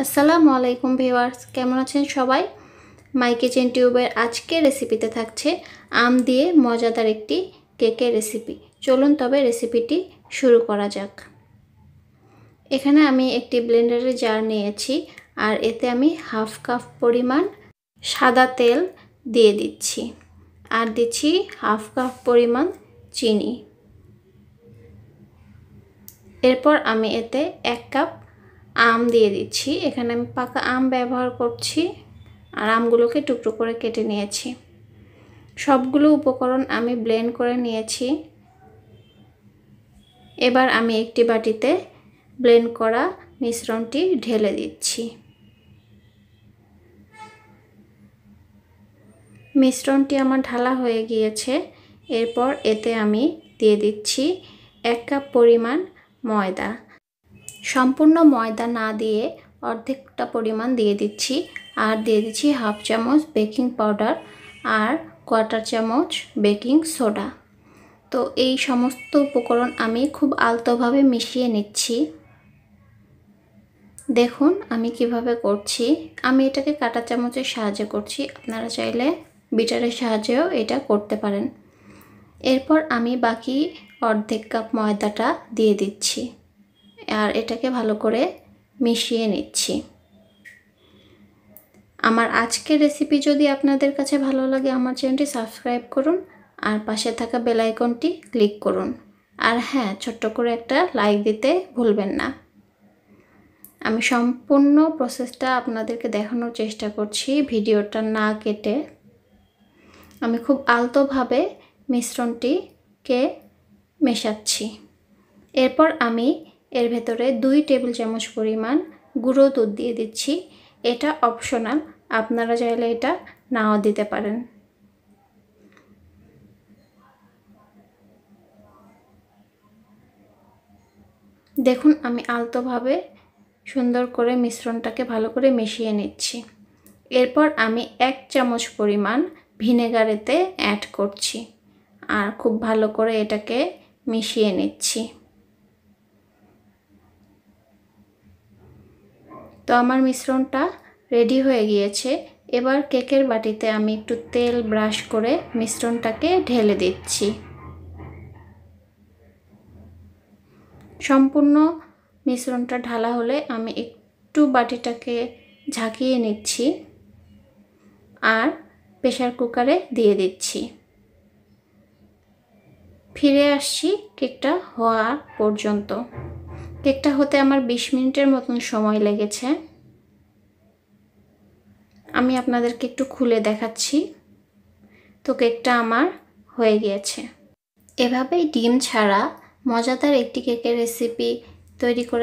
আসসালামু আলাইকুম ভিউয়ার্স, কেমন আছেন সবাই? মাই কিচেন টিউবের আজকের রেসিপিতে থাকছে আম দিয়ে মজাদার একটি কেকের রেসিপি। চলুন তবে রেসিপিটি শুরু করা যাক। এখানে আমি একটি ব্লেন্ডারের জার নিয়েছি আর এতে আমি হাফ কাপ পরিমাণ সাদা তেল দিয়ে দিচ্ছি আর দিচ্ছি হাফ কাপ পরিমাণ চিনি। এরপর আমি এতে 1 কাপ আম দিয়ে দিচ্ছি। এখানে আমি পাকা আম ব্যবহার করছি আর আমগুলোকে টুকরো করে কেটে নিয়েছি। সবগুলো উপকরণ আমি ব্লেন্ড করে নিয়েছি। এবার আমি একটি বাটিতে ব্লেন্ড করা মিশ্রণটি ঢেলে দিচ্ছি। মিশ্রণটি আমার ঢালা হয়ে গিয়েছে। এরপর এতে আমি দিয়ে দিচ্ছি 1 কাপ পরিমাণ ময়দা। সম্পূর্ণ ময়দা না দিয়ে অর্ধেকটা পরিমাণ দিয়ে দিচ্ছি আর দিয়ে দিচ্ছি হাফ চামচ বেকিং পাউডার আর কোয়ার্টার চামচ বেকিং সোডা। তো এই সমস্ত উপকরণ আমি খুব আলতোভাবে মিশিয়ে নিচ্ছি। দেখুন আমি কিভাবে করছি। আমি এটাকে কাঁটা চামচের সাহায্যে করছি, আপনারা চাইলে বিটারের সাহায্যেও এটা করতে পারেন। এরপর আমি বাকি অর্ধেক কাপ ময়দাটা দিয়ে দিচ্ছি আর এটাকে ভালো করে মিশিয়ে নিচ্ছি। আমার আজকের রেসিপি যদি আপনাদের কাছে ভালো লাগে আমার চ্যানেলটি সাবস্ক্রাইব করুন আর পাশে থাকা বেল আইকনটি ক্লিক করুন। আর হ্যাঁ, ছোট্ট করে একটা লাইক দিতে ভুলবেন না। আমি সম্পূর্ণ প্রসেসটা আপনাদেরকে দেখানোর চেষ্টা করছি ভিডিওটা না কেটে। আমি খুব আলতোভাবে মিশ্রণটিকে মেশাচ্ছি। এরপর আমি এর ভেতরে 2 টেবিল চামচ পরিমাণ গুঁড়ো দুধ দিয়ে দিচ্ছি। এটা অপশনাল, আপনারা চাইলে এটা নাও দিতে পারেন। দেখুন আমি আলতোভাবে সুন্দর করে মিশ্রণটাকে ভালো করে মিশিয়ে নিচ্ছি। এরপর আমি 1 চামচ পরিমাণ ভিনেগার এতে অ্যাড করছি আর খুব ভালো করে এটাকে মিশিয়ে নিচ্ছি। তো আমার মিশ্রণটা রেডি হয়ে গিয়েছে। এবার কেকের বাটিতে আমি একটু তেল ব্রাশ করে মিশ্রণটাকে ঢেলে দিচ্ছি। সম্পূর্ণ মিশ্রণটা ঢালা হলে আমি একটু বাটিটাকে ঝাঁকিয়ে নিচ্ছি আর প্রেসার কুকারে দিয়ে দিচ্ছি। ফিরে আসছি কেকটা হওয়া পর্যন্ত। কেকটা হতে আমার 20 মিনিটের মতন সময় লেগেছে। আমি আপনাদেরকে একটু খুলে দেখাচ্ছি। তো কেকটা আমার হয়ে গিয়েছে। এভাবেই ডিম ছাড়া মজাদার একটি কেকের রেসিপি তৈরি করে